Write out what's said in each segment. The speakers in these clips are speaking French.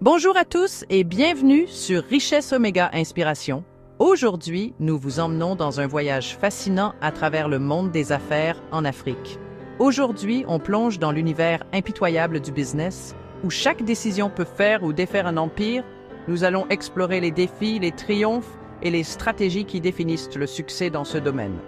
Bonjour à tous et bienvenue sur Richesse Oméga Inspiration. Aujourd'hui, nous vous emmenons dans un voyage fascinant à travers le monde des affaires en Afrique. Aujourd'hui, on plonge dans l'univers impitoyable du business, où chaque décision peut faire ou défaire un empire. Nous allons explorer les défis, les triomphes et les stratégies qui définissent le succès dans ce domaine.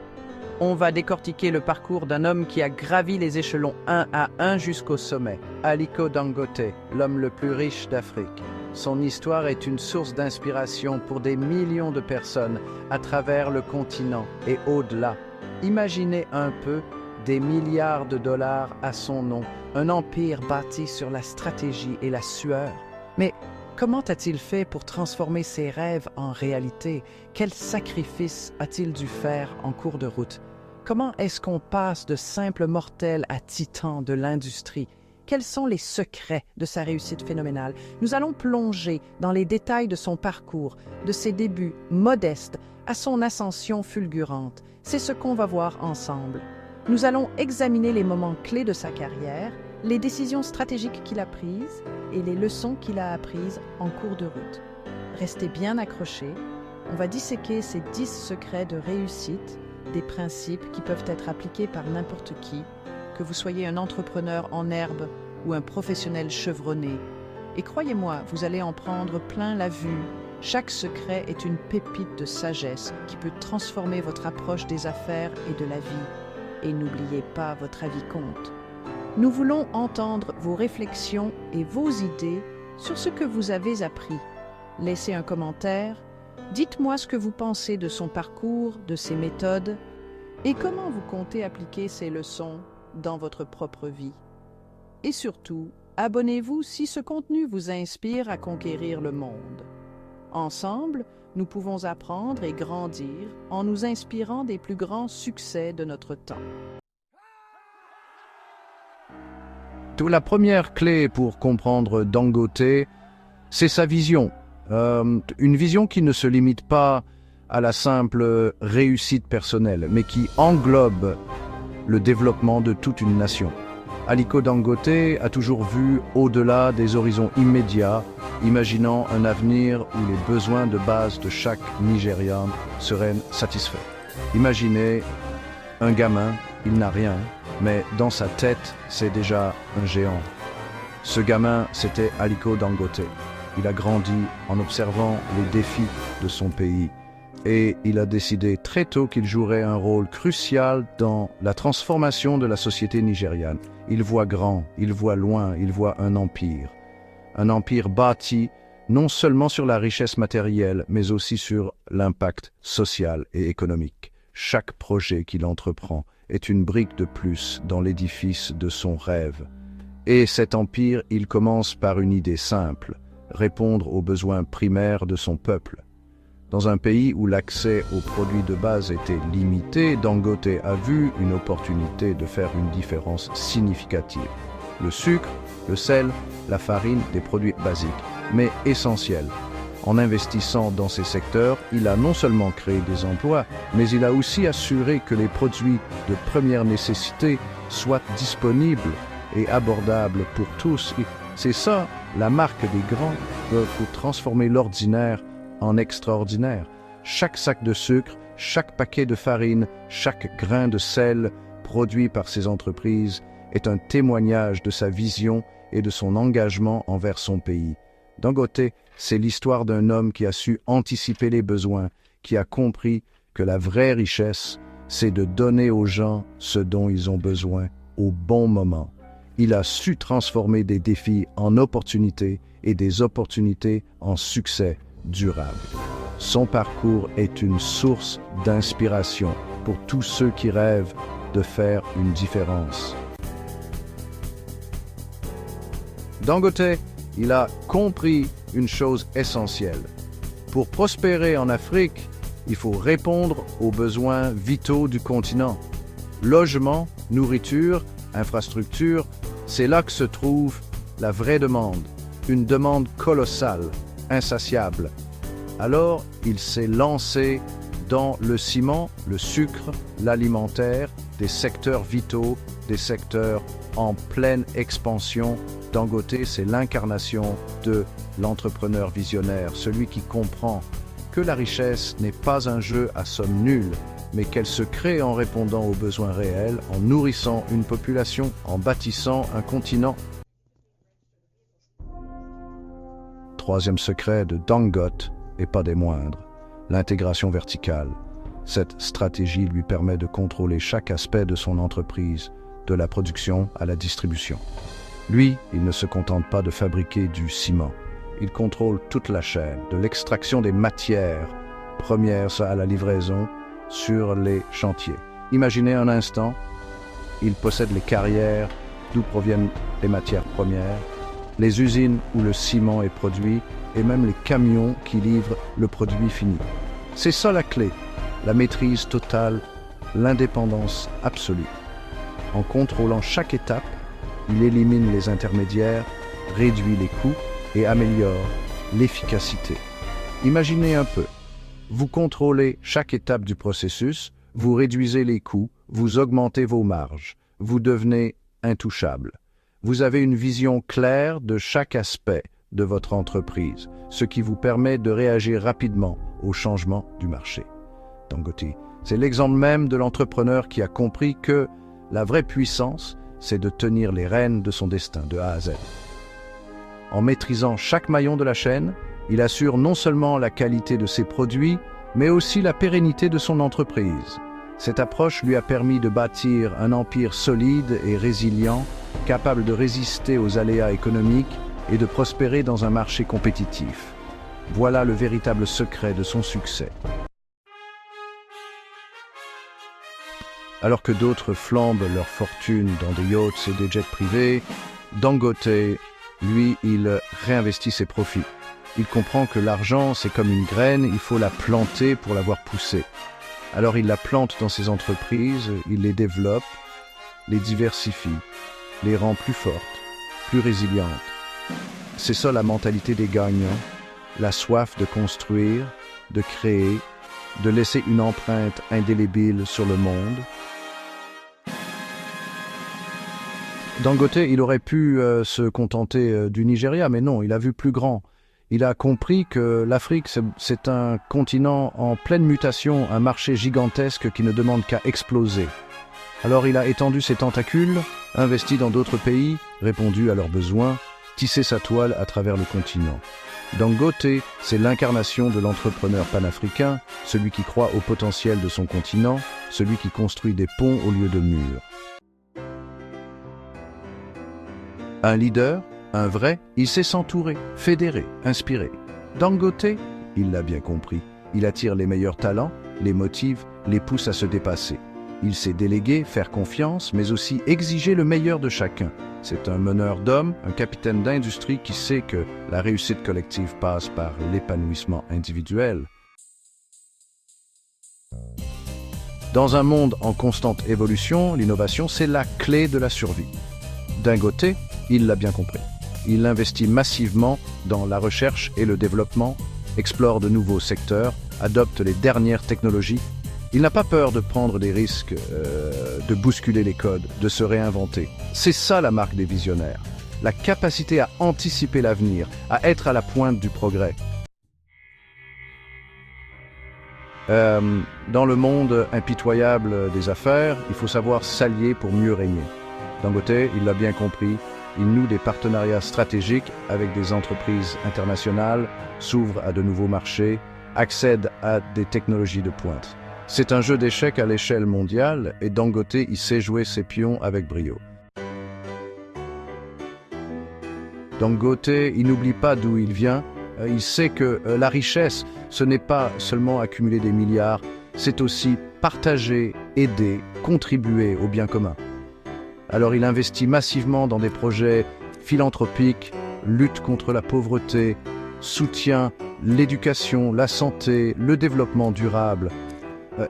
On va décortiquer le parcours d'un homme qui a gravi les échelons un à un jusqu'au sommet. Aliko Dangote, l'homme le plus riche d'Afrique. Son histoire est une source d'inspiration pour des millions de personnes à travers le continent et au-delà. Imaginez un peu des milliards de dollars à son nom, un empire bâti sur la stratégie et la sueur. Mais comment a-t-il fait pour transformer ses rêves en réalité? Quels sacrifices a-t-il dû faire en cours de route? Comment est-ce qu'on passe de simple mortel à titan de l'industrie? Quels sont les secrets de sa réussite phénoménale? Nous allons plonger dans les détails de son parcours, de ses débuts modestes à son ascension fulgurante. C'est ce qu'on va voir ensemble. Nous allons examiner les moments clés de sa carrière, les décisions stratégiques qu'il a prises et les leçons qu'il a apprises en cours de route. Restez bien accrochés, on va disséquer ces 10 secrets de réussite, des principes qui peuvent être appliqués par n'importe qui, que vous soyez un entrepreneur en herbe ou un professionnel chevronné. Et croyez-moi, vous allez en prendre plein la vue. Chaque secret est une pépite de sagesse qui peut transformer votre approche des affaires et de la vie. Et n'oubliez pas, votre avis compte. Nous voulons entendre vos réflexions et vos idées sur ce que vous avez appris. Laissez un commentaire. Dites-moi ce que vous pensez de son parcours, de ses méthodes, et comment vous comptez appliquer ces leçons dans votre propre vie. Et surtout, abonnez-vous si ce contenu vous inspire à conquérir le monde. Ensemble, nous pouvons apprendre et grandir en nous inspirant des plus grands succès de notre temps. La première clé pour comprendre Dangote, c'est sa vision. Une vision qui ne se limite pas à la simple réussite personnelle, mais qui englobe le développement de toute une nation. Aliko Dangote a toujours vu au-delà des horizons immédiats, imaginant un avenir où les besoins de base de chaque Nigérian seraient satisfaits. Imaginez un gamin, il n'a rien, mais dans sa tête, c'est déjà un géant. Ce gamin, c'était Aliko Dangote. Il a grandi en observant les défis de son pays et il a décidé très tôt qu'il jouerait un rôle crucial dans la transformation de la société nigériane. Il voit grand, il voit loin, il voit un empire bâti non seulement sur la richesse matérielle, mais aussi sur l'impact social et économique. Chaque projet qu'il entreprend est une brique de plus dans l'édifice de son rêve. Et cet empire, il commence par une idée simple: répondre aux besoins primaires de son peuple. Dans un pays où l'accès aux produits de base était limité, Dangote a vu une opportunité de faire une différence significative. Le sucre, le sel, la farine, des produits basiques, mais essentiels. En investissant dans ces secteurs, il a non seulement créé des emplois, mais il a aussi assuré que les produits de première nécessité soient disponibles et abordables pour tous. C'est ça, la marque des grands, pour transformer l'ordinaire en extraordinaire. Chaque sac de sucre, chaque paquet de farine, chaque grain de sel produit par ces entreprises est un témoignage de sa vision et de son engagement envers son pays. Dangote, c'est l'histoire d'un homme qui a su anticiper les besoins, qui a compris que la vraie richesse, c'est de donner aux gens ce dont ils ont besoin au bon moment. Il a su transformer des défis en opportunités et des opportunités en succès durable. Son parcours est une source d'inspiration pour tous ceux qui rêvent de faire une différence. Dangote, il a compris une chose essentielle. Pour prospérer en Afrique, il faut répondre aux besoins vitaux du continent. Logement, nourriture, infrastructure, c'est là que se trouve la vraie demande. Une demande colossale, insatiable. Alors, il s'est lancé dans le ciment, le sucre, l'alimentaire, des secteurs vitaux, des secteurs en pleine expansion Dangote, c'est l'incarnation de l'entrepreneur visionnaire, celui qui comprend que la richesse n'est pas un jeu à somme nulle, mais qu'elle se crée en répondant aux besoins réels, en nourrissant une population, en bâtissant un continent. Troisième secret de Dangote, et pas des moindres, l'intégration verticale. Cette stratégie lui permet de contrôler chaque aspect de son entreprise, de la production à la distribution. Lui, il ne se contente pas de fabriquer du ciment. Il contrôle toute la chaîne, de l'extraction des matières premières à la livraison sur les chantiers. Imaginez un instant, il possède les carrières d'où proviennent les matières premières, les usines où le ciment est produit et même les camions qui livrent le produit fini. C'est ça la clé, la maîtrise totale, l'indépendance absolue. En contrôlant chaque étape, il élimine les intermédiaires, réduit les coûts et améliore l'efficacité. Imaginez un peu, vous contrôlez chaque étape du processus, vous réduisez les coûts, vous augmentez vos marges, vous devenez intouchable. Vous avez une vision claire de chaque aspect de votre entreprise, ce qui vous permet de réagir rapidement aux changements du marché. Dangote, c'est l'exemple même de l'entrepreneur qui a compris que la vraie puissance, c'est de tenir les rênes de son destin de A à Z. En maîtrisant chaque maillon de la chaîne, il assure non seulement la qualité de ses produits, mais aussi la pérennité de son entreprise. Cette approche lui a permis de bâtir un empire solide et résilient, capable de résister aux aléas économiques et de prospérer dans un marché compétitif. Voilà le véritable secret de son succès. Alors que d'autres flambent leur fortune dans des yachts et des jets privés, Dangote, lui, il réinvestit ses profits. Il comprend que l'argent, c'est comme une graine, il faut la planter pour la voir pousser. Alors il la plante dans ses entreprises, il les développe, les diversifie, les rend plus fortes, plus résilientes. C'est ça la mentalité des gagnants, la soif de construire, de créer, de laisser une empreinte indélébile sur le monde. Dangote, il aurait pu se contenter du Nigeria, mais non, il a vu plus grand. Il a compris que l'Afrique, c'est un continent en pleine mutation, un marché gigantesque qui ne demande qu'à exploser. Alors il a étendu ses tentacules, investi dans d'autres pays, répondu à leurs besoins, tissé sa toile à travers le continent. Dangote, c'est l'incarnation de l'entrepreneur panafricain, celui qui croit au potentiel de son continent, celui qui construit des ponts au lieu de murs. Un leader, un vrai, il sait s'entourer, fédérer, inspirer. Dangote, il l'a bien compris. Il attire les meilleurs talents, les motive, les pousse à se dépasser. Il sait déléguer, faire confiance, mais aussi exiger le meilleur de chacun. C'est un meneur d'hommes, un capitaine d'industrie qui sait que la réussite collective passe par l'épanouissement individuel. Dans un monde en constante évolution, l'innovation, c'est la clé de la survie. Dangote, il l'a bien compris. Il investit massivement dans la recherche et le développement, explore de nouveaux secteurs, adopte les dernières technologies. Il n'a pas peur de prendre des risques, de bousculer les codes, de se réinventer. C'est ça la marque des visionnaires. La capacité à anticiper l'avenir, à être à la pointe du progrès. Dans le monde impitoyable des affaires, il faut savoir s'allier pour mieux régner. Dangote, il l'a bien compris. Il noue des partenariats stratégiques avec des entreprises internationales, s'ouvre à de nouveaux marchés, accède à des technologies de pointe. C'est un jeu d'échecs à l'échelle mondiale et Dangote y sait jouer ses pions avec brio. Dangote, il n'oublie pas d'où il vient. Il sait que la richesse, ce n'est pas seulement accumuler des milliards, c'est aussi partager, aider, contribuer au bien commun. Alors il investit massivement dans des projets philanthropiques, lutte contre la pauvreté, soutient l'éducation, la santé, le développement durable.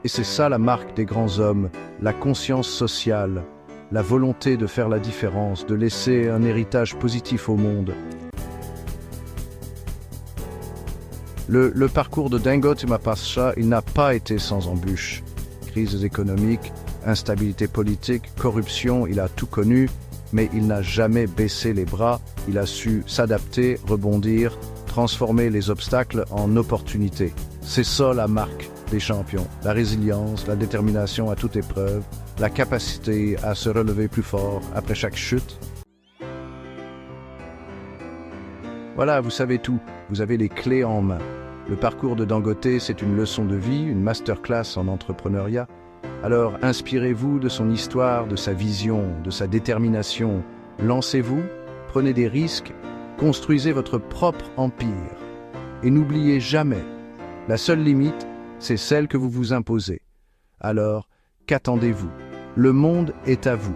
Et c'est ça la marque des grands hommes, la conscience sociale, la volonté de faire la différence, de laisser un héritage positif au monde. Le parcours de Dangote Mapacha, il n'a pas été sans embûches. Crises économiques, instabilité politique, corruption, il a tout connu. mais il n'a jamais baissé les bras, il a su s'adapter, rebondir, transformer les obstacles en opportunités. C'est ça la marque des champions, la résilience, la détermination à toute épreuve, la capacité à se relever plus fort après chaque chute. Voilà, vous savez tout, vous avez les clés en main. Le parcours de Dangote, c'est une leçon de vie, une masterclass en entrepreneuriat. Alors, inspirez-vous de son histoire, de sa vision, de sa détermination. Lancez-vous, prenez des risques, construisez votre propre empire. Et n'oubliez jamais, la seule limite, c'est celle que vous vous imposez. Alors, qu'attendez-vous? Le monde est à vous.